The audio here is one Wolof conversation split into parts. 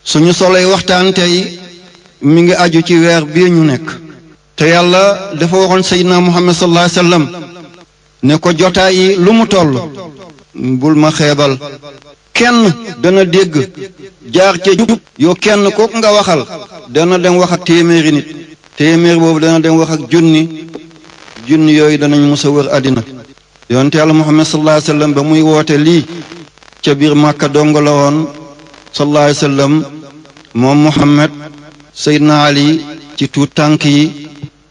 suñu soley waxtaan tey mi ngi aju ci weer bii ñu nekk te yàlla dafa waxoon Seydina Muhammad sallallahu alayhi wasallam ne ko jotaay yi lu mu toll bul ma xeebal kenn dana dégg jaar ca jub yow kenn kooku nga waxal dana dem wax ak téeméeri nit téeméer boobu dana dem wax ak junni yooyu danañ musa wër àddina yonte yàlla Muhammad sallallahu alayhi wasallam ba muy woote lii ca biir Màkka dongo la woon sallallahu alayhi wasallam moom Muhammad Seydina Ali ci tuut tànk yi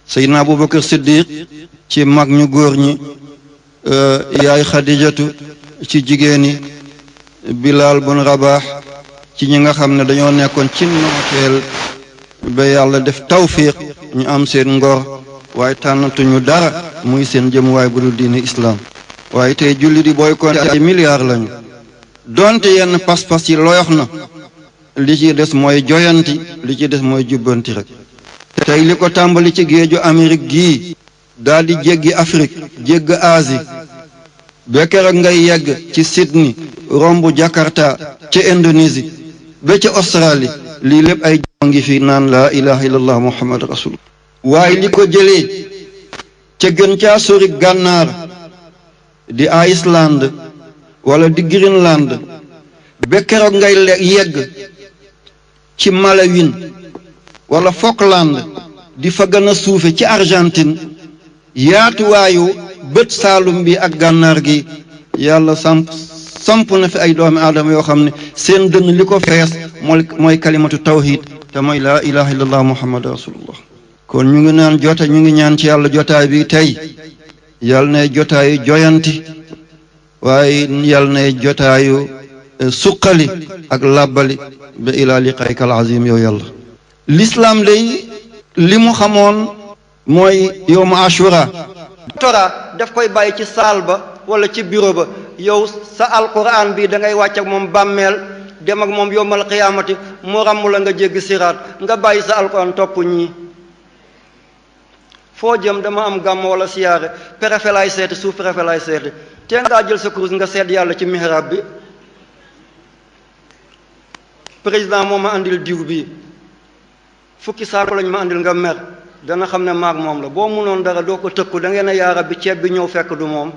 Seydina Abubakar Siddiq ci mag ñu góor ñi yaay Xadijatu ci jigéen ñi Bilal bun Rabah ci ñi nga xam ne dañoo nekkoon ci nooteel ba yàlla def tawfiq ñu am seen ngor waaye tànnatuñu dara muy seen jëmuwaay bu dul diine islam waaye tey julli di booy konte ay milliards lañu donte yenn pas-pas yi loyox na li ci des mooy joyanti li ci des mooy jubbanti rek tey li ko tàmbali ci géeju Amérique gii daal di jéggi Afrique jégg Asie ba keroog ngay yegg ci Sydney romb Jakarta ca Indonésie ba ca Australie lii lépp ay ngi fi naan laa ilaha illallah muhammad rasul waaye li ko jëlee ca gën caa sori gànnaar di Iceland wala di Greenland ba keroog ngay yegg ci Malawi wala Falkland di fa gën a suufe ci Argentine yaatuwaayu bët saalum bi ak gànnaar gi yàlla samp na fi ay doomi aadama yoo xam ne seen dënn li ko fees mooy kalimatu tawhid te mooy laa ilaha illallah muhammad rasulullah kon ñu ngi ñaan ci yàlla jotaay bi tey yàlla na jotaayu joyanti waaye yàlla na jotaayu suqali ak làbbali ba ila liqaykal azim yow yàlla l'islam lay li mu xamoon mooy yowmu ashura tora daf koy bàyyi ci saal ba wala ci bureau ba yow sa alquran bi da ngay wàcc ak moom bàmmeel dem ak moom yowmal qiyaamati mu ràmm la nga jéggi siraat nga bàyyi sa alquran topp ñii foo jëm dama am gàmm wala siyaare préfet laay seeti sous préfet laay seeti te nga jël sa kurus nga seet yàlla ci mihrab bi président moo ma andil diw bi fukki saako lañ ma andil nga mer dana xam ne maag moom la boo munoon dara doo ko tëkku da ngeen a yaa rabbi ceeb bi ñëw fekk du moom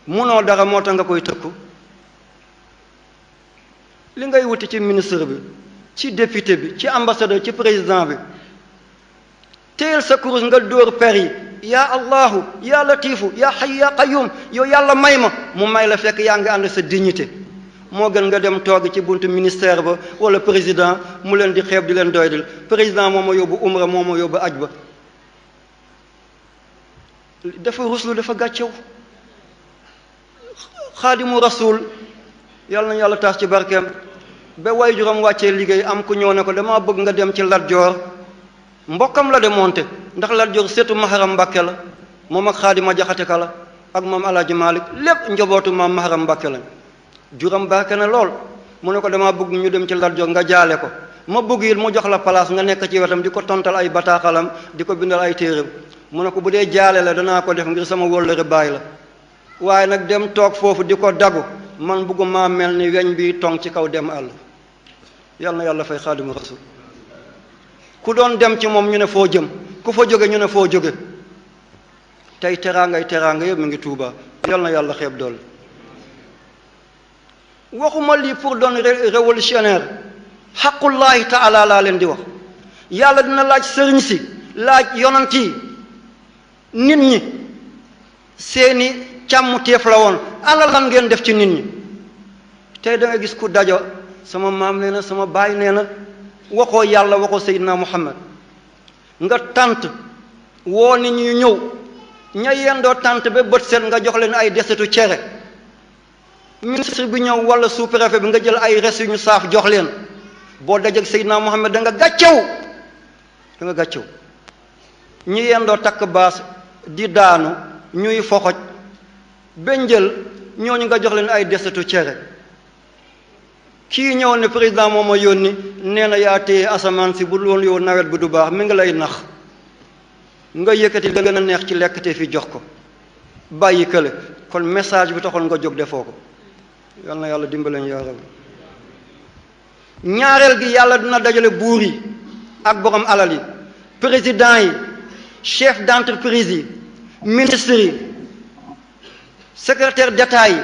munoo dara moo tax nga koy tëkku li ngay wuti ci ministre bi ci député bi ci ambassadeur ci président bi téyel sa kurus nga dóor per yi yaa allahu yaa latifu yaa hayyu yaa qayyum yow yàlla may ma mu may la fekk yaa ngi ànd sa dignité moo gën nga dem toog ci buntu ministère ba wala président mu leen di xeeb di leen doydil président moo ma yóbbu umra moo ma yóbbu aj ba dafa ruslu dafa gàccew xaadimu rasul yàlla nañu yàlla taas ci barkeem ba way juróom wàccee liggéey am ku ñëw ne ko dama bëgg nga dem ci Lat Joor mbokkam la de monte ndax Lat Joor seetu Maharam Mbàkke la moom ak Xaadima Jaxate Ka la ak moom Alaaji Malik lépp njobootu maam Maharam Mbàkke lañ juram barke na lool mu ne ko dama bëgg ñu dem ci Lat Joor nga jaale ko ma bëgg it mu jox la place nga nekk ci wetam di ko tontal ay bataaxalam di ko bindal ay téeram mu ne ko bu dee jaale la danaa ko def ngir sama wóllëre baay la waaye nag dem toog foofu di ko dagu man bëgguma mel ni weñ bi tong ci kaw dem àll yal na yàlla fay xaadimu rasul ku doon dem ci moom ñu ne foo jëm ku fa jóge ñu ne foo jóge tey teraanga yëpp mi ngi Tuuba yal na yàlla xeeb dool waxuma lii pour doon révolutionnaire xaqullahi taala laa leen di wax yàlla dina laaj sëriñ si laaj yonant yi nit ñi seeni càmmuteef la woon ana lan ngeen def ci nit ñi tey da nga gis ku dajo sama maam nee na sama baay nee na waxoo yàlla waxoo Seydina Muhammad nga tànt woo nit ñi ñëw ña yendoo tànt ba bët set nga jox leen ay desetu cere ministre bi ñëw wala sous-préfet bi nga jël ay res yu ñu saaf jox leen boo dajeg Seydina Muhammad da nga gàccew ñi yendoo takk baas di daanu ñuy foxoj benjël ñooñu nga jox leen ay desetu cere kii ñëw ne président moom ma yónni nee na yaa téye asamaan si bu loolu yow nawet bi du baax mi ngi lay nax nga yëkkati da gën a neex ci lekk te fi jox ko bàyyi kële kon message bi taxoon nga jóg defoo ko yal na yàlla dimbaleen yaa rabbi ñaareel gi yàlla dina dajale buur yi ak borom alal yi, président yi, chef d'entreprise yi, ministres yi, secrétaire d'État yi,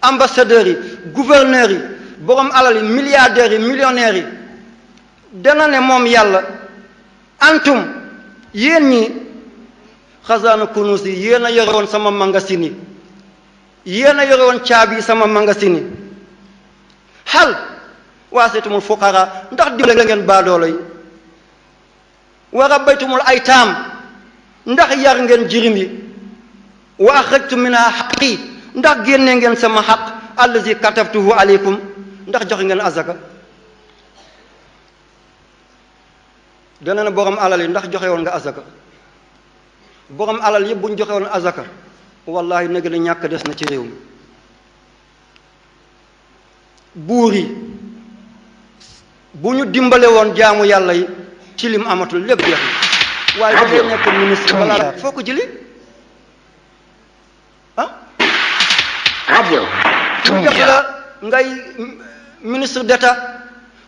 ambassadeurs yi, gouverneurs yi, borom alal yi, milliardaires yi, millionnaires yi. dana ne moom yàlla antum yéen ñi xasaana kunus yi yéen a yore woon sama magasin yi, yéen a yore woon caabi yi sama magasin yi. xal waasitumul fuqara ndax dimbale ngeen baadoolo yi, wa rabbaytumul aytaam ndax yar ngeen jirim yi, wa axrajtum minha xaqi ndax génne ngeen sama xaq allazi katabtuhu aleykum ndax joxe ngeen azaka. dana ne borom alal yi ndax joxe woon nga azaka. borom alal yëpp bu ñu joxe woon azaka wallahi nag la ñàkk des na ci réew mi. buur yi bu ñu dimbale woon jaamu yàlla yi ci lim amatul lépp jeex na waaye dafay nekk ministre balaa foo ko jëli ah ñu def la ngay ministre d'état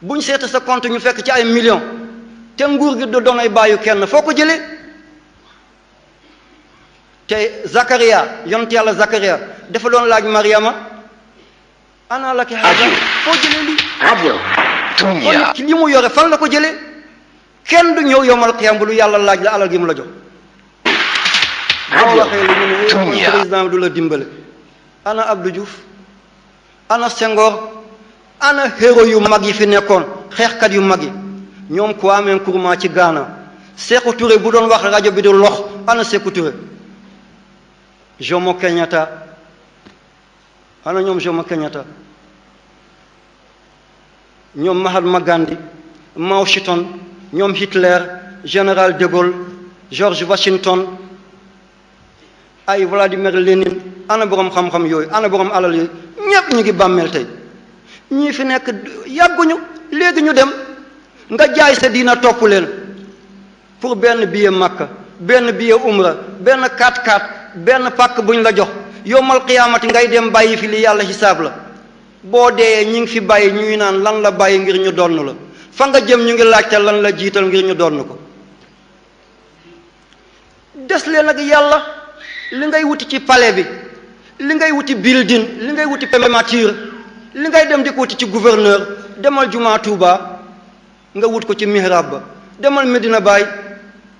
bu ñu seeta sa compte ñu fekk ci ay millions te nguur gi du doonay bàyyu kenn foo ko jëli. te Zakaria yonent yàlla Zakaria dafa doon laaj Mariama ana laki hada foo jëlee lii kon nit ki li mu yore fan la ko jëlee kenn du ñëw yomal xiyam bu lu yàlla laaj la alal gi mu la jox. boo waxee lu ñu ne kon président du la dimbale. ana Abdou Diouf ana Senghor ana héros yu mag yi fi nekkoon xeexkat yu mag yi ñoom Kwame Nkrumah ci Ghana, Sékou Touré bu doon wax rajo bi du lox ana Sékou Touré, Jomo Kenyatta ana ñoom Jomo Kenyatta, ñoom Mahatma Gandhi, Mao Zedong, ñoom Hitler, général de Gaulle, George Washington, ay Vladimir Lénine ana borom xam-xam yooyu ana borom alal yooyu ñépp ñu ngi bàmmeel tey. ñii fi nekk yàgguñu léegi ñu dem nga jaay sa diina topp leen pour benn billet Makka, benn billet umra, benn 4x4, benn pàkk buñ la jox yowmal qiyaamati ngay dem bàyyi fi li yàlla xisaab la. boo dee ñi ngi fi bàyyi ñuy naan lan la bàyyi ngir ñu donn la, fa nga jëm ñu ngi laajte lan la jiital ngir ñu donn ko. des leen ak yàlla li ngay wuti ci palais bi, li ngay wuti building, li ngay wuti primature, li ngay dem di ko wuti ci gouverneur, demal jumaa Tuuba nga wut ko ci mihrab ba, demal Medina Baay,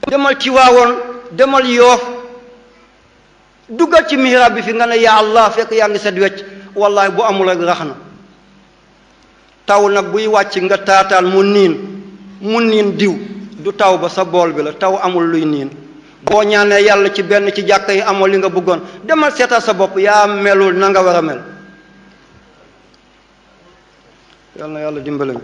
demal Tiwaawoon, demal Yoof, duggal ci mihrab bi fi nga ne yaa Allah fekk yaa ngi set wecc. wallahi bu amul rek rax na. taw nag buy wàcc nga taataan mu niin diw du taw ba sa bool bi la, taw amul luy niin. boo ñaanee yàlla ci benn ci jàkka yi amoo li nga bëggoon demal seetal sa bopp yaa melul na nga war a mel. yal na yàlla dimbale ñu.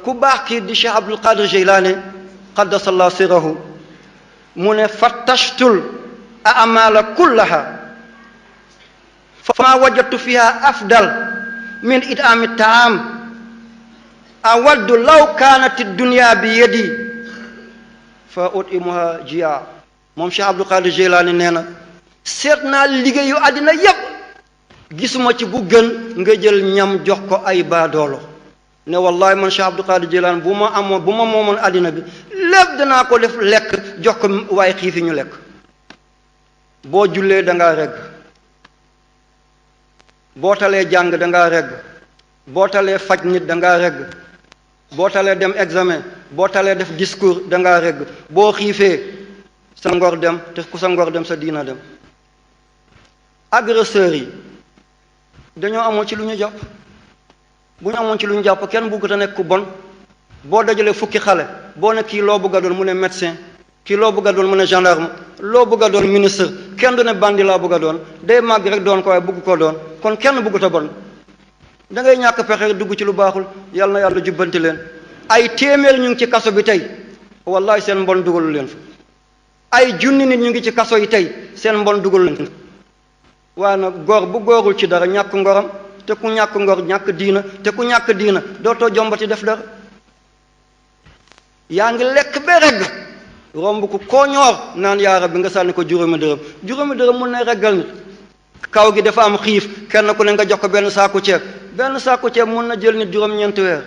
ku baax kii di Cheikh Abdul Qadir Jeylaani qaddasallahu sirrahu mu ne fattashtul a'mala kullaha fama wajadtu fiha afdal min it'ami ta'am awaddu law kanat ad-dunya bi yadi fa ut'imuha jiya. moom Cheikh Abdul Qadir Jeylaani nee na seet naa liggéeyu àddina yépp gisuma ci bu gën nga jël ñam jox ko ay baadoolo. ne wallahi man Cheikh Abdul Qadir Jeylaani bu ma moomoon àddina bi lépp danaa ko def lekk jox ko waaye xiifi ñu lekk. boo jullee dangaa regg, boo talee jàng dangaa regg, boo talee faj nit dangaa regg, boo talee dem examen, boo talee def discours dangaa regg, boo xiifee sa ngor dem te ku sa ngor dem sa diina dem. agresseurs yi dañoo amoon ci lu ñu jàpp. bu ñu amoon ci lu ñu jàpp kenn bëggut a nekk ku bon. boo dajalee fukki xale boo ne kii loo bëgg a doon mu ne médecin, kii loo bëgg a doon mu ne gendarme, loo bëgg a doon ministre, kenn du ne bandi laa bëgg a doon. day màgg rek doon ko waaye bëgg koo doon kon kenn bëggut a bon. da ngay ñàkk pexe dugg ci lu baaxul. yal na yàlla jubbanti leen. ay téeméer ñu ngi ci kaso bi tey wallahi seen mbon dugalu leen fa. ay junni nit ñu ngi ci kaso yi tey seen mbon dugalu leen fa. waaye nag góor bu góorul ci dara ñàkk ngoram, te ku ñàkk ngor ñàkk diina, te ku ñàkk diina dootoo jombati def dara. yaa ngi lekk ba regg romb ko koo ñoor naan yaa rabbi nga sànni ko juróomi dërëm mun na reggal nit. kaw gi dafa am xiif kenn ku ne nga jox ko benn saaku ceeb mun na jël nit juróom-ñeenti weer.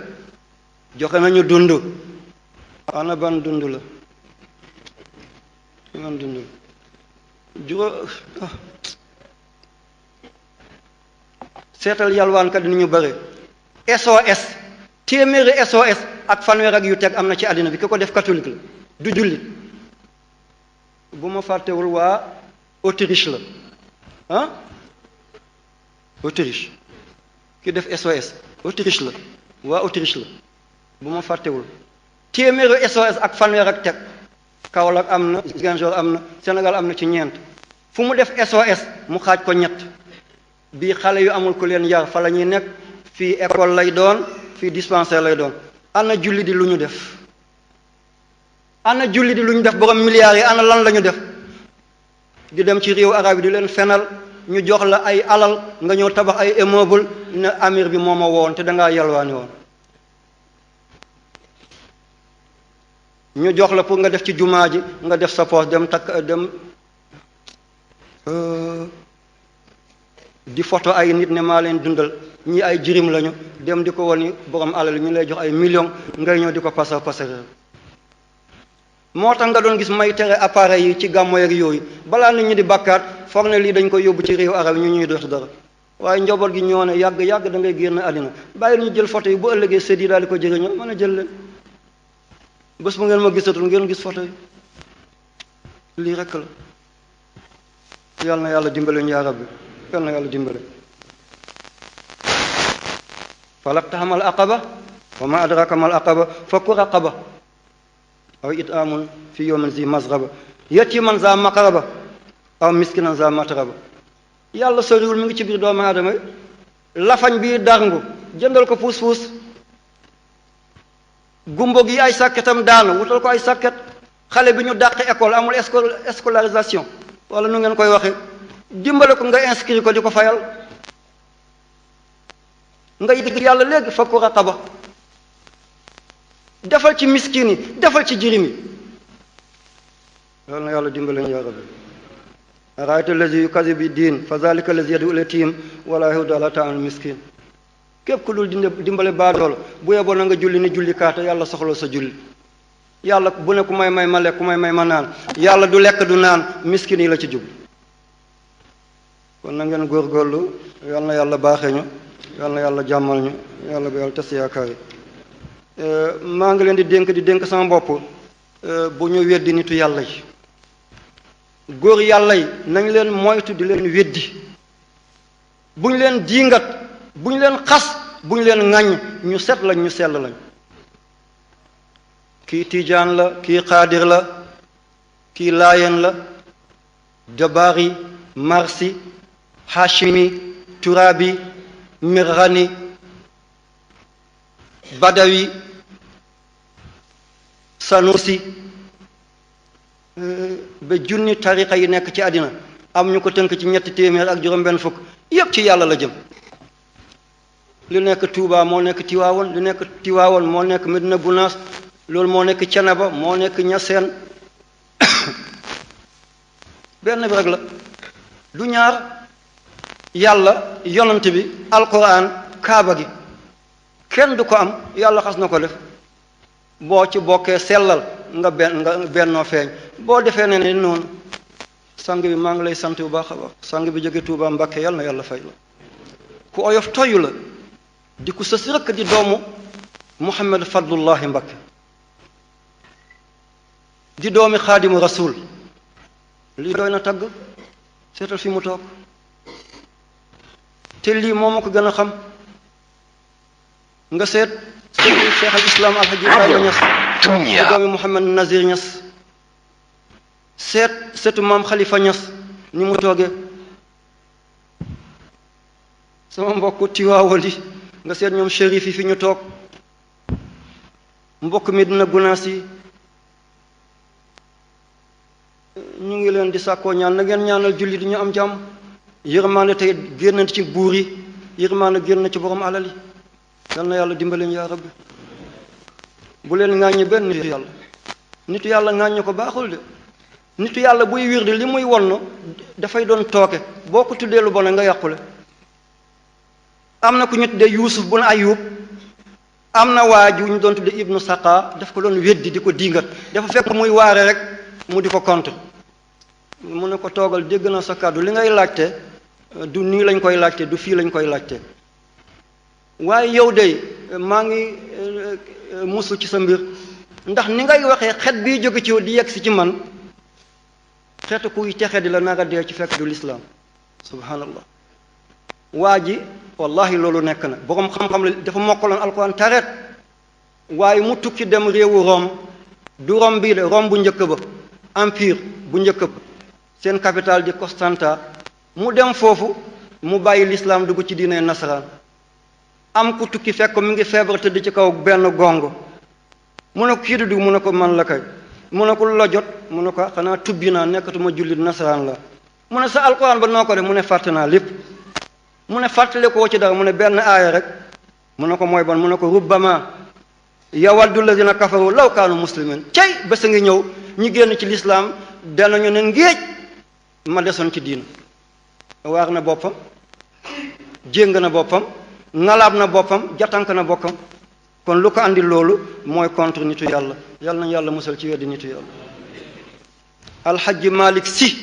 joxe nañu dund ana ban dund la ban dund seetal yalwaankat ni ñu bëre. SOS téeméeri SOS ak fanweer ak yu teg am na ci àddina bi ki ko def catholique la du jullit. bu ma fàttewul waa Autriche la Autriche ki def SOS Autriche la waa Autriche la bu ma fàttewul téeméeri SOS ak fanweer ak teg. Kaolack am na Ziguinchor am na Sénégal am na ci ñeent fu mu def SOS mu xaaj ko ñett bii xale yu amul ku leen yar fa la ñuy nekk fii école lay doon fii dispensaire lay doon. ana julli di lu ñu def borom milliards yi ana lan la ñu def di dem ci réew arab yi di leen fenal ñu jox la ay alal nga ñëw tabax ay immeuble ne amir bi moo ma woon te dangaa yalwaani woon. ñu jox la pour nga def ci jumaa ji nga def sa poos dem takk dem di photo ay nit ne maa leen dundal ñi ay jirim lañu dem di ko woni borom alal ñu lay jox ay millions ngay ñëw di ko pasar pasare. moo tax nga doon gis may tere appareil yi ci gàmmo yeeg yooyu balaa nit ñi di bàkkaat foog ne lii dañ koy yóbbu ci réew arab ñu ñuy def dara waaye njaboot gi ñoo ne yàgg da ngay génn àddina bàyyi ñu jël photo yi bu ëllëgee sët yi daal di ko jëriñoo mën a jël leen. bés bu ngeen ma gisatul ngeen gis photo yi lii rekk la. yal na yàlla dimbale ñu yaa rabbi yal na yàlla dimbale. falaqtahamal aqaba wa ma adraka mal aqaba fakku raqaba aw it'amun fi yawmin zi masghaba yatiman za maqraba aw miskinan za matraba. yàlla soriwul mi ngi ci biir doomu aadama yi lafañ bii darngu jëndal ko puus gumbo gi ay sàkketam daanu wutal ko ay sàkket. xale bi ñu dàq école amul scolarisation wala nu ngeen koy waxe dimbale ko nga inscrire ko di ko fayal nga yëg yàlla léegi fakku raqaba. defal ci miskin yi defal ci jirim yi yal na yàlla dimbale ñu yaa rabbi. araayta allazi yukazibu bi diin fa zalika allazi yad'u al-yatim wala yahuddu ala ta'amil miskin. képp ku dul dimbale baadoolo bu yeboo na nga julli ni julli kaata yàlla soxla sa julli. yàlla bu ne ku may ma lekk ku may ma naan yàlla du lekk du naan miskin yi la ci jub. kon na ngeen góorgóorlu yal na yàlla baaxee ñu yal na yàlla jàmmal ñu yàlla bu yàlla tas yaakaar yi. maa ngi leen di dénk sama bopp bu ñu weddi nitu yàlla yi. góor yàlla yi nañ leen moytu di leen weddi bu ñu leen diingat bu ñu leen xas bu ñu leen ŋàññ ñu set lañ ñu sell lañ. kii tijaan la kii xaadir la kii laayeen la jabaari marsi hashimi turabi mirghani badawi sanusi ba junni tariqa yi nekk ci àddina am ñu ko tënk ci ñetti téeméer ak juróom-benn fukk yépp ci yàlla la jëm. lu nekk Touba moo nekk Tiwaawoon lu nekk Tiwaawoon moo nekk Medina Gunaas loolu moo nekk Ceneba moo nekk Ñaseen benn bi rek la du ñaar. yàlla yonant bi alquran kaaba gi kenn du ko am yàlla xas na ko def boo ci bokkee sellal nga bennoo feeñ boo defee ne noonu. sang bi maa ngi lay sant bu baax a baax sang bi jóge Tuuba Mbàkke yàlla na yàlla fay la ku oyof toyu la di ku sës rëkk di doomu Muhammad Fadlullahi Mbàkke di doomi xaadimu rasul lii doy na tagg seetal fi mu toog te lii moo ma ko gën a xam nga seet seetu cheikh al islam alhaji Ibrahima Ñas di doomi Muhammad Nazir Ñas seetu maam Xalifa Ñas ni mu toogee sama mbokku Tiwaawal yi nga seet ñoom shérif yi fi ñu toog mbokk mi dina gunaas yi ñu ngi leen di sàkkoo ñaan na ngeen ñaanal julli di ñu am jàmm yërmaande tey génn ci buur yi yërmaande génn ci borom alal yi yal na yàlla dimbaleen yaa rabbi bu leen ŋàññi benn nitu yàlla ŋàññi ko baaxul de nitu yàlla buy wirdi li muy wonn dafay doon tooke boo ko tuddee lu bon nga yàqule. am na ku ñu tuddee Yuusuf bun Ayub am na waaju ñu doon tuddee Ibnu Saqa daf ko doon weddi di ko diingat dafa fekk muy waare rek mu di ko contre mu ne ko toogal dégg na sa kàddu li ngay laajte du nii lañ koy laajte du fii lañ koy laajte waaye yow de maa ngi musu ci sa mbir ndax ni ngay waxee xet bii jóge ci yow di yegg si ci man xeetu kuy texe di la nara dee ci fekk du lislaam subhanallah. waa ji wallahi loolu nekk na boroom xam-xam la dafa mokkaloon alquran taret waaye mu tukki dem réewu Rome du Rome bii de Rome bu njëkk ba empire bu njëkk ba seen capitale di Constanta mu dem foofu mu bàyyi lislaam dugg ci diine nasaraan am ku tukki fekk mi ngi feebar tëdd ci kaw benn gongo mu ne ko kii du mu ne ko man la kay mu ne ko lu la jot mu ne ko xanaa tubbi naa nekkatuma jullit nasaraan la mu ne sa alquran ba noo ko de mu ne fàtte naa lépp mu ne fàttale koo ci dara mu ne benn aaya rek mu ne ko mooy ban mu ne ko rubbama yawaddu lazina kafaru law kaanu muslimin cey bés a ngi ñëw ñi génn ci lislaam danañu ne ngéej ma desoon ci diina waar na boppam jéng na boppam ngalaab na boppam jatank na boppam kon lu ko andi loolu mooy contre nitu yàlla yàlla nañu yàlla musal ci weddi nitu yàlla. alxaji Malik Si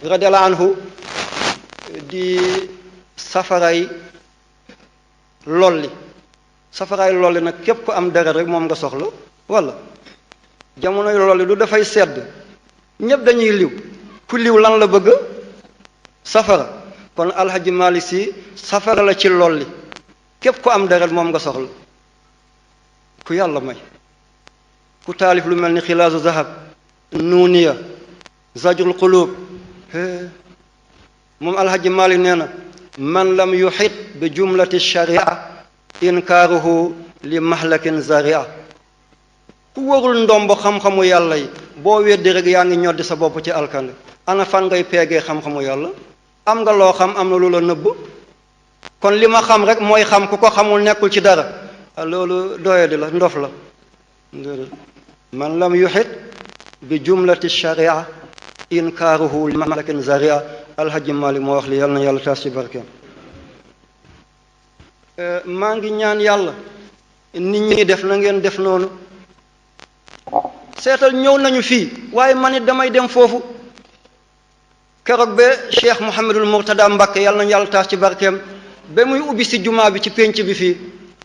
radiyallahu anhu di safaray lolli nag képp ku am deret rek moom nga soxla walla jamonoy lolli du dafay sedd ñépp dañuy liw ku liw lan la bëgg safara kon alxaji Malik Si safara la ci lolli képp ku am deret moom nga soxla ku yàlla may ku taalif lu mel ni xilaasu zahab nuuniya zajrul qulub moom alxaji Malik nee na man lam yuxit bi jumlati sharia inkaaruhu li mahlakin zaria ku warul ndomb xam-xamu yàlla yi boo weddi rek yaa ngi ñoddi sa bopp ci alkande ana fan ngay peegee xam-xamu yàlla am nga loo xam am na lu la nëbb kon li ma xam rek mooy xam ku ko xamul nekkul ci dara loolu doyadi la ndof la man lam yuxit bi jumlati sharia inkaaruhu li mahlakin zaria alhaji Malik moo wax li yàlla na yàlla taas ci barkeem. maa ngi ñaan yàlla nit ñi def na ngeen def noonu seetal ñëw nañu fii waaye man it damay dem foofu keroog ba Cheikh Mouhamadul Mourtada Mbakke yàlla nañu yàlla taas ci barkeem ba muy ubbi si jumaa bi ci pénc bi fii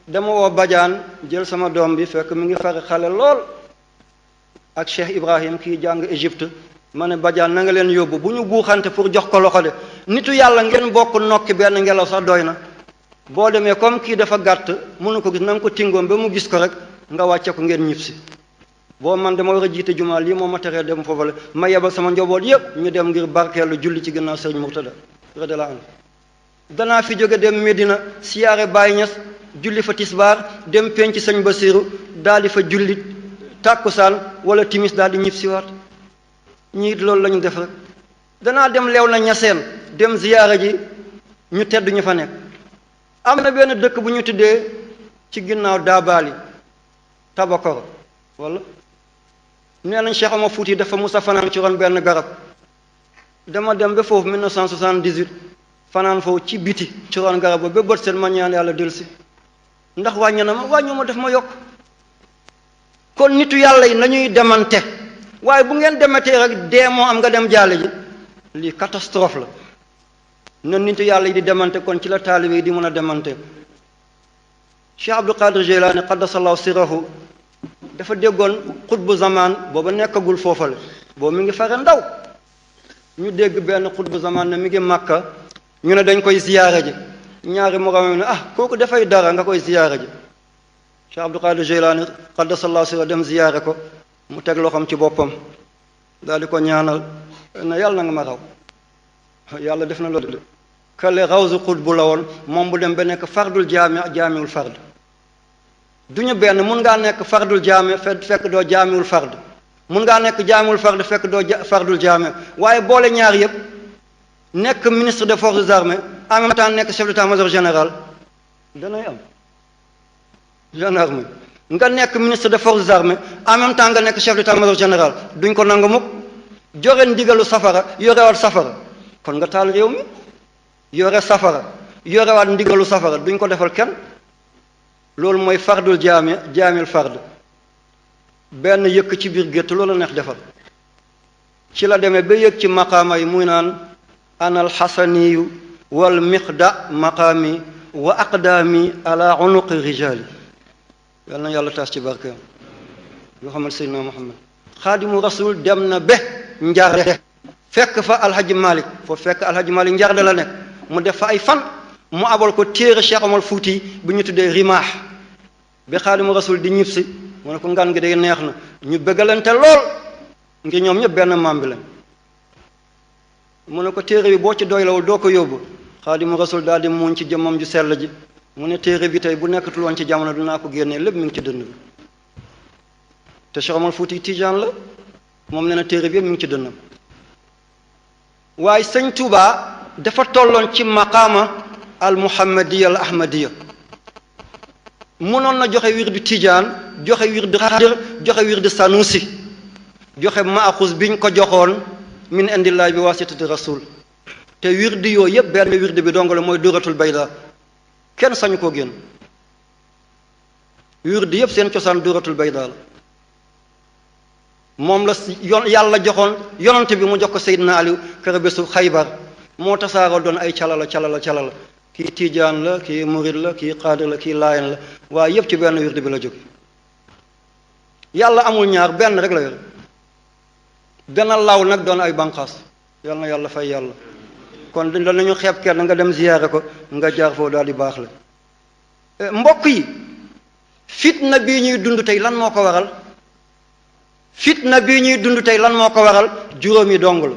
dama woo bajaan jël sama doom bi fekk mi ngi fari xale lool ak Cheikh Ibrahim kii jàng Égypte ma ne bajaan na nga leen yóbbu bu ñu buuxante pour jox ko loxo de nitu yàlla ngeen bokk nokki benn ngelaw sax doy na boo demee comme kii dafa gàtt mënu ko gis na nga ko tingoom ba mu gis ko rek nga wàcce ko ngeen ñib si boo man dama war a jiite jumaa lii moo ma teree dem foofu la ma yebal sama njaboot yépp ñu dem ngir barkeelu julli ci ginnaaw Sëriñ Murtada radiyallahu anhu danaa fi jóge dem Medina siyaare Baay Ñas julli fa tisbaar dem penc Sëñ Basiru daal di fa julli tàkkusaan wala timis daal di ñib siwaat ñiit loolu la ñu def rek danaa dem leew na ñaseen dem ziyaara ji ñu tedd ñu fa nekk am na benn dëkk bu ñu tuddee ci ginnaaw Daabaali Tabakoro wala nee nañ Cheikh Omar Fouti dafa musa fanaan ci ron benn garab dama dem ba foofu 1978 fanaan foofu ci biti ci ron garab ba bët seen ma ñaan yàlla dellusi ndax wàññi na ma wàññu ma def ma yokk kon nitu yàlla yi nañuy demante waaye bu ngeen dematee rek dee moo am nga dem jaale ji lii catastrophe la na nitu yàlla yi di demante kon ci la taalibe yi di mën a demante Cheikh Abdul Qadir Jilani qaddasallahu sirahu dafa déggoon xutbu zaman booba nekkagul foofale boobu mi ngi fare ndaw ñu dégg benn xutbu zaman ne mi ngi Makka ñu ne dañ koy ziyaara ji ñaari moroom ne kooku dafay dara nga koy ziyaara ji Cheikh Abdul Qadir Jilani qaddasallahu sirahu dem ziyaare ko mu teg loxoom ci boppam daal di ko ñaanal na yàlla na nga ma raw yàlla def na loolu kale rawsu xutbu la woon moom bu dem ba nekk fardul jaamiwul fard duñu benn mun ngaa nekk fardul jaami fekk doo jaamiwul fard mun ngaa nekk jaamiwul fard fekk doo fardul jaami waaye boole ñaar yëpp nekk ministre des forces armées en même temps nekk chef d'état-major général danay am gendarme nga nekk ministre des forces armées en même temps nga nekk chef d'état-major général duñ ko nangu mukk joxe ndigalu safara yorewaat safara kon nga taal réew mi. yore safara yorewaat ndigalu safara duñ ko defal kenn. loolu mooy fardul jaamil fard benn yëkk ci biir gétt loolu neex defal. ci la demee ba yëg ci maqaama yi muy naan anal xasaniyu wal miqda maqaami wa aqdaami ala unuqi rijaali. yal na yàlla taas ci barkeem yoo xamal seydina Muhammad xaadimu rasul dem na ba njarde fekk fa alhaji Malik foofu fekk alhaji Malik njarde la nekk mu def fa ay fan mu abal ko téere Cheikh Omar Fouti bu ñu tuddee rimaax ba xaadimu rasul di ñibbisi mu ne ko ngan gi day neex na ñu bëggalante lool ngir ñoom ñëpp benn maam bi lañ mu ne ko téere bi boo ci doylawul doo ko yóbbu xaadimu rasul daal di muuñ ci jëmmam ju sell ji mu ne téere bi tey bu nekkatul woon ci jamono dinaa ko génnee lépp mi ngi ci dënn bi te Cheikh Omar Fouti Tijaan la moom nee na téere bi yëpp mi ngi ci dënnam waaye sëñ Touba dafa tolloon ci maqaama al muhammadiya al ahmadiya munoon na joxe wirdu Tijaan joxe wirdu Xaadir joxe wirdu Sanusi joxe maaxus biñ ko joxoon min indillahi bi wasitati rasul te wirdu yooyu yëpp benn wirdu bi dong la mooy duratul bayda kenn sañu koo génn wirdu yëpp seen cosaan duratul bayda la moom la yàlla joxoon yonante bi mu jox ko Seydina Aliou kër bésu Xaybar moo tasaaroo doon ay calala kii Tijaan la kii Murid la kii Xaadir la kii Laayen la waaye yëpp ci benn wirdu bi la jóge yàlla amul ñaar benn rek la yor dana law nag doon ay banqaas yal na yàlla fay yàlla kon danañu xeeb kenn nga dem ziyaare ko nga jaar foofu daal di baax la mbokk yi fitna bii ñuy dund tey lan moo ko waral fitna bii ñuy dund tey lan moo ko waral juróomi dong la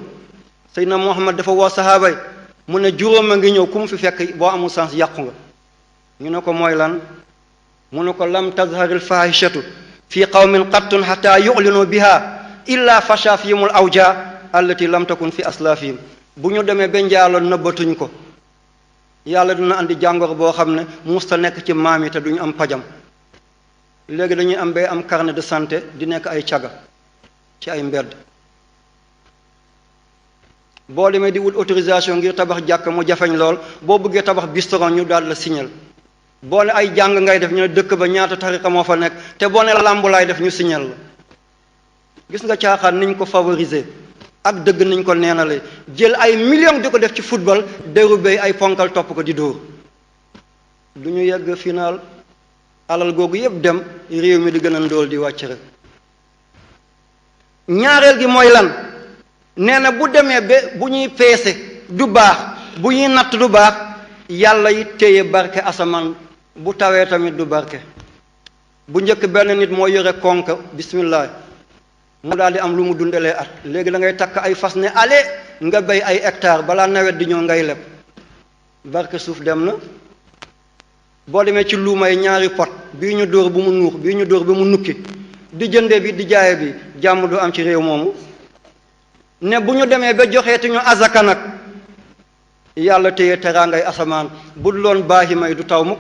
Seydina Muhammad dafa woo sahaaba yi mu ne juróom a ngi ñëw ku mu fi fekk boo amul sens yàqu nga ñu ne ko mooy lan mu ne ko lam tazharil fahishatu fi qawmin qattun hatta yu'linu biha illa fasha fihimul awja allati lam takun fi aslafihim bu ñu demee ba njaalo nëbbatuñ ko yàlla dina andi jàngoro boo xam ne musta nekk ci maam yi te duñu am pajam léegi dañuy am bay am carnet de santé di nekk ay caga ci ay mbedd boo demee di wut autorisation ngir tabax jàkk mu jafeñ lool boo bëggee tabax bistron ñu daal la signal boo ne ay jàng ngay def ñu ne dëkk ba ñaata tariqa moo fa nekk te boo ne làmb laay def ñu signal la gis nga caaxaan niñ ko favoriser ak dëgg niñ ko neenalee jël ay millions di ko def ci football dérubé ay ponkal topp ko di dóor du ñu yegg final alal googu yépp dem réew mi di gën a ndóol di wàcc rek ñaareel gi mooy lan nee na bu demee ba bu ñuy peese du baax bu ñuy natt du baax yàlla yi téye barke asamaan bu tawee tamit du barke bu njëkk benn nit moo yore konk bismillah mu daal di am lu mu dundalee at léegi da ngay takk ay fas ne ale nga béy ay hectare balaa nawet di ñëw ngay leb barke suuf dem na boo demee ci luumay ñaari pot bii ñu dóor bu mu nuux bii ñu dóor ba mu nukki di jënde bi di jaaye bi jàmm du am ci réew moomu ne bu ñu demee ba joxeeti ñu azaka nag yàlla téye teraangay asamaan bu dul loon baaxi may du taw mukk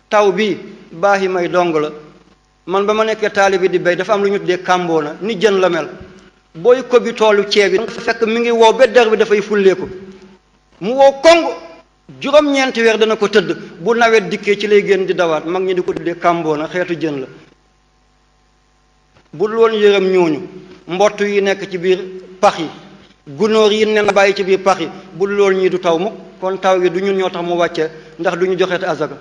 taw bi baaxi may dong la man ba ma nekkee taalibi di béy dafa am lu ñu tuddee kàmboona ni jën la mel booy ko bi toolu ceeb bi fekk mi ngi wow ba der bi dafay fulleeku mu wow kong juróom-ñeenti weer dana ko tëdd bu nawet dikkee ci lay génn di dawaat mag ñi di ko tuddee kàmboona xeetu jën la bu dul woon yërëm ñooñu mbott yi nekk ci biir pax yi gunóor yi nen bàyyi ci biir pax yi bu dul woon ñii du taw mukk kon taw gi du ñun ñoo tax mu wàccee ndax du ñu joxeete azaka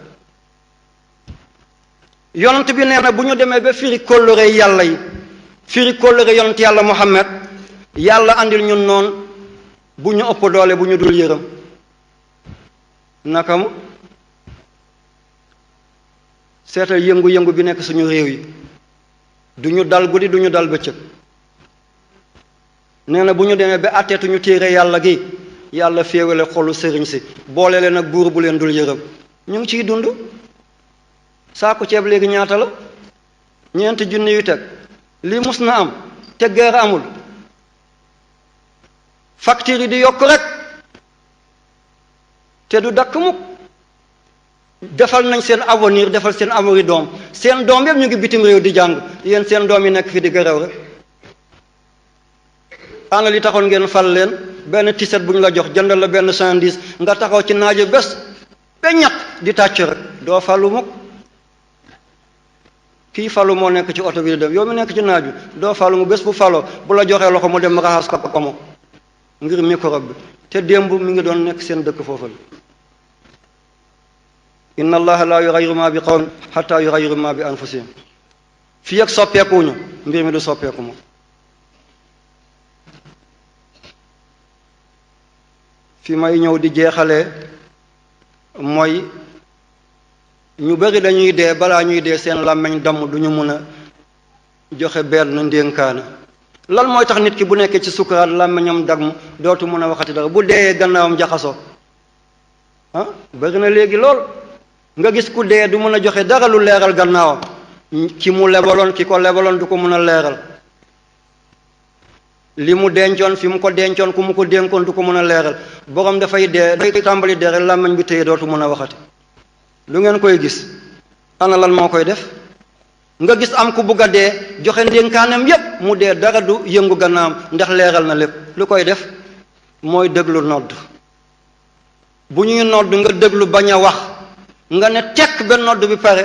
yonent bi nee na bu ñu demee ba firi kóllëre yàlla yi firi kóllëre yonent yàlla Muhammad yàlla andil ñun noon bu ñu ëpp doole bu ñu dul yërëm naka mu seetal yëngu-yëngu bi nekk suñu réew yi du ñu dal guddi du ñu dal bëccëg nee na bu ñu demee ba àtteetuñu téere yàlla gi yàlla féewale xolu sëriñ si boole leen ak buur bu leen dul yërëm ñu ngi ciy dund saako ceeb léegi ñaata la 4 junni yu teg lii mus na am te guerre amul facture yi di yokk rek te du dakk mukk defal nañ seen avenir defal seen avenir doom seen doom yëpp ñu ngi bitim réew di jàng yéen seen doom yi nekk fi di gërëw rek ana li taxoon ngeen fal leen benn tiset bu ñu la jox jëndal la benn 110 nga taxaw ci naaje bés ba ñaq di tàcc rek doo falu mukk kii falu moo nekk ci oto bi di dem yow mi nekk ci naaju doo falu mu bés bu faloo bu la joxee loxo mu dem raxas ko mo ngir microbe bi te démb mi ngi doon nekk seen dëkk foofu la inna allaha la yughayyiru ma bi qawmin hatta yughayyiru ma bi anfusihim fii ak soppeekuñu mbir mi du soppeeku moom fi may ñëw di jeexalee mooy ñu bari dañuy dee balaa ñuy dee seen làmmiñ damm du ñu mën a joxe benn ndénkaana lan mooy tax nit ki bu nekkee ci sukuraat làmmiñam damm dootu mën a waxati dara bu deeyee gannaawam jaxasoo bari na léegi lool nga gis ku dee du mën a joxe dara lu leeral gannaawam ki mu lebaloon ki ko lebaloon du ko mën a leeral li mu dencoon fi mu ko dencoon ku mu ko dénkoon du ko mën a leeral borom dafay dee day tàmbali dee rek làmmiñ bi téye dootu mën a waxati lu ngeen koy gis ana lan moo koy def nga gis am ku bugg a dee joxe ndénkaanam yépp mu dee dara du yëngu gannaam ndax leeral na lépp lu koy def mooy déglu nodd bu ñuy nodd nga déglu bañ a wax nga ne tekk ba nodd bi pare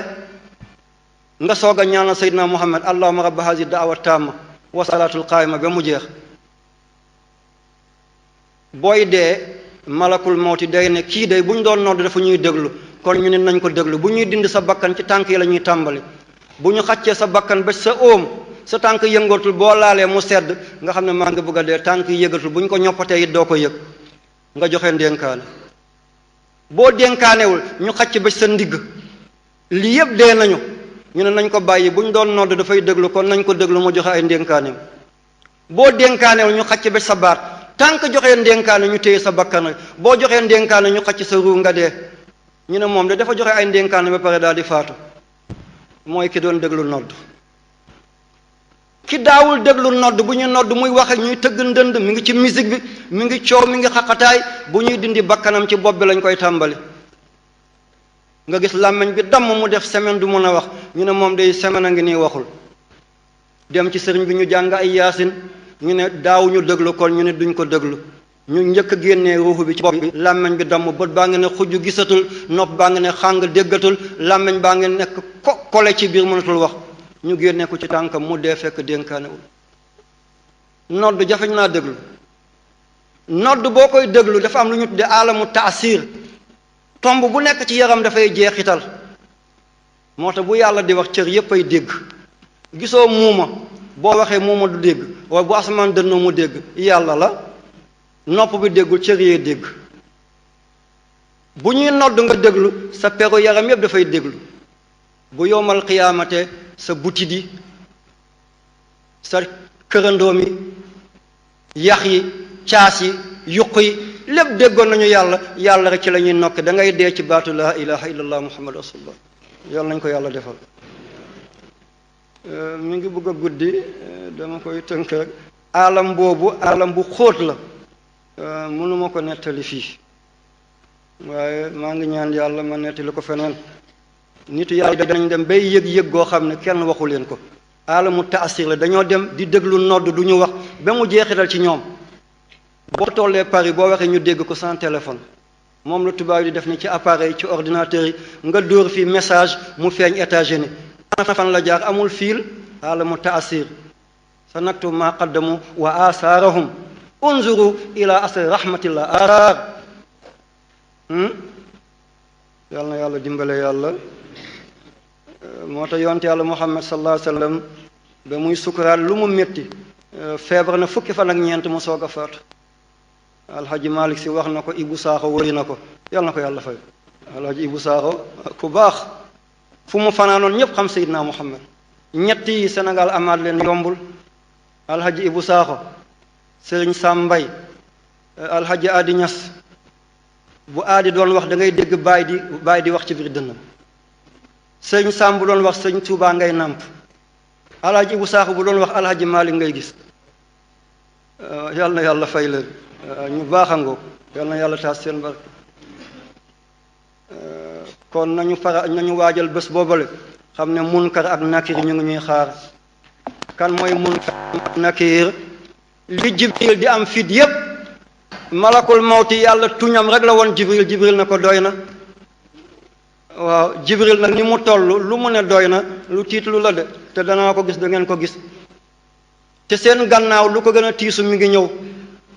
nga soog a ñaanal Seydina Muhammad allahumma rabba hazi da'wa tamma wa salaatul qaayima ba mu jeex booy dee malakul mawti day ne kii day bu ñu doon nodd dafa ñuy déglu kon ñu ne nañ ko déglu bu ñuy dindi sa bakkan ci tànk yi la ñuy tàmbali bu ñu xàccee sa bakkan ba sa óom sa tànk yëngatul boo laalee mu sedd nga xam ne maa ngi bëgg a dee tànk yi yëgatul bu ñu ko ñoppatee it doo ko yëg nga joxe ndénkaane boo dénkaanewul ñu xàcc ba sa ndigg lii yëpp dee nañu ñu ne nañ ko bàyyi bu ñu doon nodd dafay déglu kon nañ ko déglu mu joxe ay ndénkaaneem boo dénkaanewul ñu xàcc ba sa baat tànk joxee ndénkaane ñu téye sa bakkan rek boo joxee ndénkaane ñu xàcc sa ruu nga dee ñu ne moom de dafa joxe ay ndénkaane ba pare daal di faatu mooy ki doon déglu nodd ki daawul déglu nodd bu ñu nodd muy wax ak ñuy tëgg ndënd mi ngi ci musique bi mi ngi coow mi ngi xaqataay bu ñuy dindi bakkanam ci bopp bi lañ koy tàmbali nga gis làmmiñ bi damm mu def semaine du mën a wax ñu ne moom day semaine a ngi nii waxul dem ci sëriñ bi ñu jàng ay yaasin ñu ne daawuñu déglu kon ñu ne duñ ko déglu ñu njëkk a génnee ruuxu bi ci bopp bi làmmiñ bi damm bët baa ngi ne xujj gisatul nopp baa ngi ne xàng déggatul làmmiñ baa ngi nekk kole ci biir mënatul wax ñu génnee ko ci tànkam mu dee fekk dénkaanewul nodd jafeñ naa déglu nodd boo koy déglu dafa am lu ñu tudde alamu taasir tomb bu nekk ci yaram dafay jeexital moo tax bu yàlla di wax cër yépp ay dégg gisoo muuma boo waxee muuma du dégg waaye bu asamaan dënnoo mu dégg yàlla la nopp bi déggul cër yee dégg bu ñuy nodd nga déglu sa peru yaram yépp dafay déglu bu yowmal xiyaamate sa butit yi sa kërandoo mi yax yi caas yi yuq yi lépp déggoon nañu yàlla rek ci la ñuy nokk da ngay dee ci baatu laa ilaha illallah muhammad rasulullah yàlla nañ ko yàlla defal mi ngi bëgg a guddi dama koy tënk rek alam boobu alam bu xóot la mënuma ko nettali fii waaye maa ngi ñaan yàlla ma nettali ko feneen nit yàlla dañ dem bay yëg-yëg goo xam ne kenn waxu leen ko alamu taasir la dañoo dem di déglu nodd du ñu wax ba mu jeexital ci ñoom boo tollee Paris boo waxee ñu dégg ko sans téléphone moom la tubaab yi def ni ci appareil ci ordinateur yi nga dóor fii message mu feeñ États-Unis fan la jaar amul fiil alamu taasir sa naktu ma qaddamu wa asaarahum unzuru ila asri rahmatillah asaar yàlla na yàlla dimbale yàlla moo tax yonte yàlla Muhammad sallallahu alayhi wa sallam ba muy sukuraat lu mu métti feebar na fukki fan ak ñeent mu soog a faatu alhaji Malick si wax na ko Ibou Sakho wëri na ko yàlla na ko yàlla fay alhaji Ibou Sakho ku baax fu mu fanaanoon ñépp xam Seydina Muhammad ñetti Sénégal amaat leen yombul alhaji Ibou Sakho Sëriñ Sam Mbay alhaji Adi Ñas bu aadi doon wax da ngay dégg baay di wax ci biir dënnam sëriñ Sam bu doon wax sëriñ Tuubaa ngay nàmp alhaji Ibou Sakho bu doon wax alhaji Malick ngay gis yàlla na yàlla fay leen ñu baaxangoo yàlla na yàlla taas seen barke kon nañu waajal bés boobale xam ne munkar ak nakir ñu ngi ñuy xaar kan mooy munkar nakir li Jibril di am fit yépp malakul mawti yàlla tuñam rek la woon Jibril na ko doy na. waaw Jibril nag ni mu toll lu mu ne doy na lu tiitlu la de te danaa ko gis da ngeen ko gis te seen gannaaw lu ko gën a tiisu mi ngi ñëw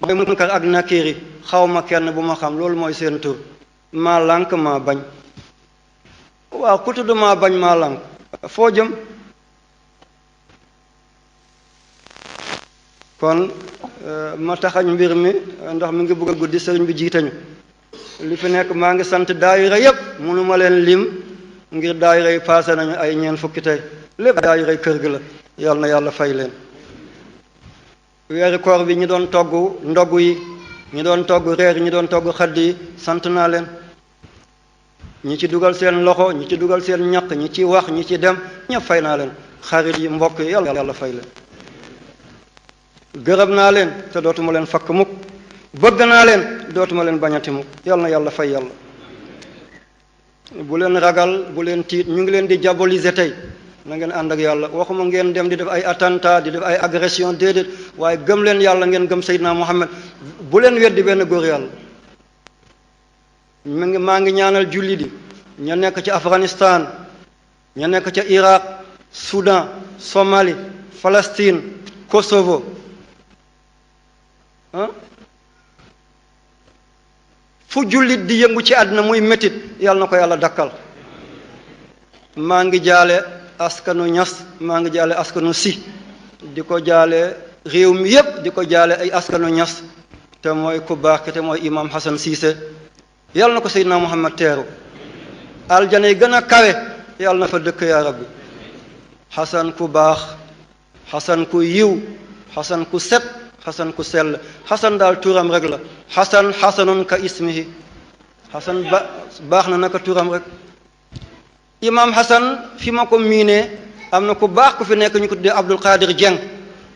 mooy Munkar ak Nakiir xaw ma kenn bu ma xam loolu mooy seen tur maa lànk maa bañ. waaw ku tudd maa bañ maa lànk foo jëm. kon ma taxañ mbir mi ndax mi ngi bëgg a guddi sëriñ bi jiitañu li fi nekk maa ngi sant daayira yépp mënuma leen lim ngir daayira yi paase nañu ay ñeent fukki tey lépp daayira yi kër gi la yal na yàlla fay leen. weeri koor bi ñi doon togg ndogg yi ñi doon togg reer ñi doon togg xadd yi sant naa leen ñi ci dugal seen loxo ñi ci dugal seen ñaq ñi ci wax ñi ci dem ñëpp fay naa leen xarit yi mbokk yi yàlla fay leen. gërëm naa leen te dootuma leen fakk mukk bëgg naa leen dootuma leen bañati mukk yal na yàlla fay yàlla. bu leen ragal bu leen tiit ñu ngi leen di diaboliser tey na ngeen ànd ak yàlla waxuma ngeen dem di def ay attentat di def ay agression déedéet waaye gëm leen yàlla ngeen gëm Seydina Muhammad bu leen weddi benn góor yàlla. maa ngi ñaanal julli di ña nekk ci Afghanistan ña nekk ca Irak Soudan Somalie Palestine Kosovo fu jullit di yëngu ci àddina muy métit yàlla na ko yàlla dakkal. maa ngi jaale askanu Ñas maa ngi jaale askanu Si di ko jaale réew mi yépp di ko jaale ay askanu Ñas te mooy ku baax te mooy imam Hassan Cissé yàlla na ko Seydina Muhammad teeru aljana yi gën a kawe yàlla na fa dëkk yaa rabbi. Hassan ku baax Hassan ku yiw Hassan ku set Hassan ku sell Hassan daal turam rek la Hassan Hassanun ka ismihi Hassan baax na naka turam rek. imam Hassan fi ma ko miinee am na ku baax ku fi nekk ñu ko tuddee Abdul Qadir Dieng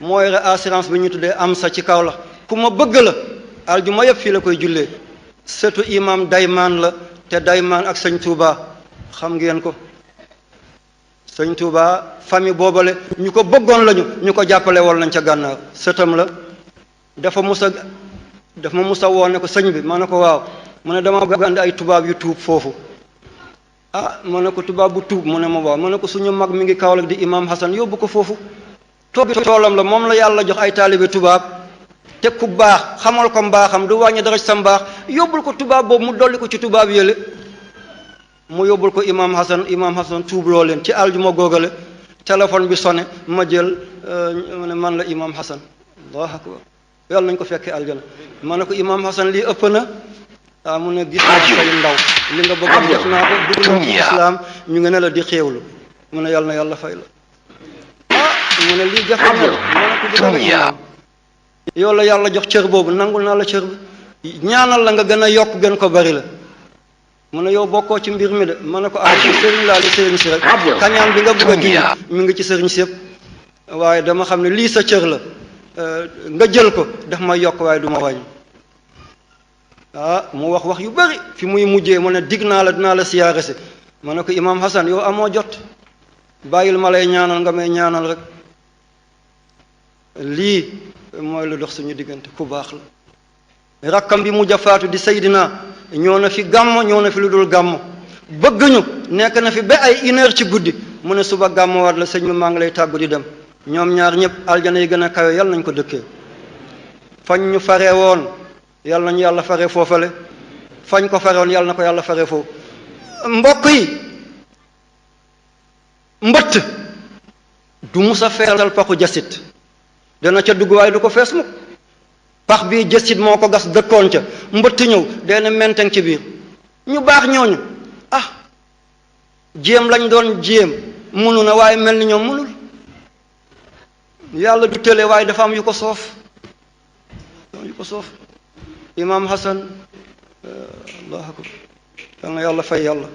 mooy assurance bi ñu tuddee am sa ci kaw la ku ma bëgg la aljuma yëpp fii la koy jullee surtout imam Daymaan la te Daymaan ak sëñ Touba xam ngeen ko. sëñ Touba famille boobale ñu ko bëggoon lañu ñu ko jàppale woon lañ ca gànnaar sëtam la dafa ma musa woone ko sëñ bi ma ne ko waaw mu ne dama bëgg andi ay tubaab yu tuub foofu. ma ne ko tubaab bu tuub mu ne ma waaw ma ne ko suñu mag mi ngi Kaolack di imam Hassan yóbbu ko foofu toolam la moom la yàlla jox ay taalibe tubaab te ku baax xamal ko mbaaxam du wàññi dara ci sa mbaax yóbbul ko tubaab boobu mu dolli ko ci tubaab yële mu yóbbul ko imam Hassan tuubloo leen ci aljuma góogale téléphone bi sonné ma jël ne man la imam Hassan allahu akbar yàlla nañ ko fekkee aljana ma ne ko imam Hassan lii ëpp na mu ne gis naa say ndaw li nga bëggoon def naa ko dugg ci islam ñu ngi ne la di xéewlu mu ne yàlla na yàlla fay la mu ne lii jafe na ma ne ko du dara yow la yàlla jox cër boobu nangul naa la cër bi ñaanal la nga gën a yokk gën ko bari la mu ne yow bokkoo ci mbir mi de ma ne ko ci sëriñ laa li sëriñ si rek kañaan bi nga bëgg a dindi mi ngi ci sëriñ si yëpp waaye dama xam ne lii sa cër la nga jël ko daf may yokk waaye du ma wàññi. mu wax yu bari fi muy mujjee mu ne dig naa la dinaa la siyaare si ma ne ko imam Hassan yow amoo jot bàyyil ma lay ñaanal nga may ñaanal rek lii mooy lu dox suñu diggante ku baax la. rakkam bi mujj a faatu di Seydina ñëw na fi gàmmo ñëw na fi lu dul gàmmo bëgg ñu nekk na fi ba ay 1 heure ci guddi mu ne suba gàmmo waat la sëñ bi maa ngi lay tàggu di dem ñoom ñaar ñëpp aljana yi gën a kawe yàlla nañ ko dëkkee fañ ñu faree woon yàlla nañu yàlla fare foofale fañ ko farewoon yàlla na ko yàlla fare foofu. mbokk yi mbëtt du musa feesal paxu jasit dana ca dugg waaye du ko fees mukk pax bii jasit moo ko gas dëkkoon ca mbëtt ñëw dana menteng ci biir ñu baax ñooñu jéem lañ doon jéem munu na waaye mel ni ñoom munul yàlla du tële waaye dafa am yu ko soof imam Hassan allahu akbar yal na yàlla fay yàlla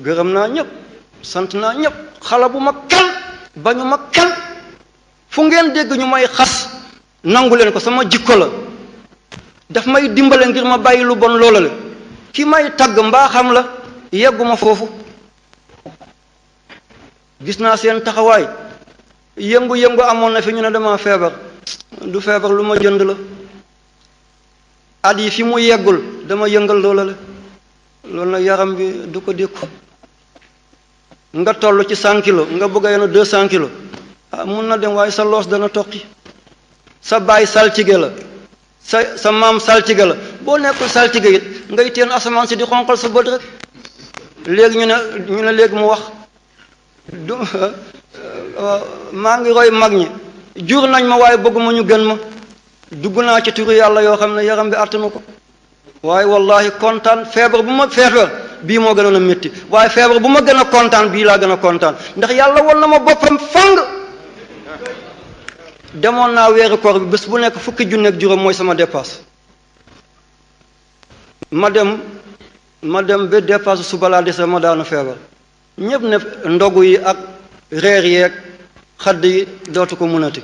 gërëm naa ñëpp sant naa ñëpp xala bu ma kenn bañu ma kenn fu ngeen dégg ñu may xas nangu leen ko sama jikko la daf may dimbale ngir ma bàyyi lu bon loola le ki may tagg mbaa xam la yegguma foofu gis naa seen taxawaay yëngu-yëngu amoon na fi ñu ne dama feebar du feebar lu ma jënd la at yi fi mu yeggul dama yëngal loola la loolu nag yaram bi du ko dékku nga toll ci 100 kilos nga bëgg a yenu 200 kilos mun na dem waaye sa loos dana toqi sa baay saltige la sa maam saltige la boo nekkul saltige it ngay teen asamaan si di xonqal sa bët rek léegi ñu ne léegi mu wax du maa ngi roy mag ñi jur nañ ma waaye bëgguma ñu gën ma dugg naa ci turu yàlla yoo xam ne yaram bi attanu ko waaye wallahi kontaan feebar bu ma feebar bii moo gënoon a métti waaye feebar bu ma gën a kontaan bii laa gën a kontaan ndax yàlla won na ma boppam fang demoon naa weeru koor bi bés bu nekk 10 junni ak juróom mooy sama dépasse ma dem ba dépasse suba laa dese ma daanu feebar ñëpp ne ndogu yi ak reer yeeg xadd yi dootu ko mënati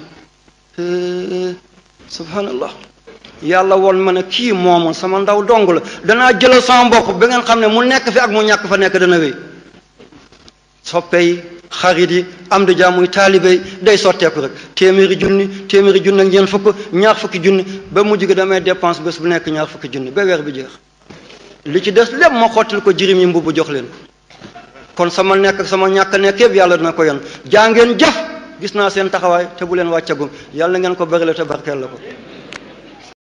subhanallah yàlla woon ma ne kii moomoon sama ndaw dong la danaa jëlal sama mbokk ba ngeen xam ne mu nekk fi ak mu ñàkk fa nekk dana wéy soppe yi xarit yi am di jàmmuy taalibe yi day sotteeku rek téeméeri junni ak ñeent fukk ñaar fukki junni ba mujj gi damay dépense bés bu nekk ñaar fukki junni ba weer bi jeex li ci des lépp ma xottil ko jirim yi mbubb jox leen kon sama nekk ak sama ñàkk nekk yëpp yàlla dina ko yan jaa ngeen jëf gis naa seen taxawaay te bu leen wàccagum yàlla ngeen ko bërile te barkeel la ko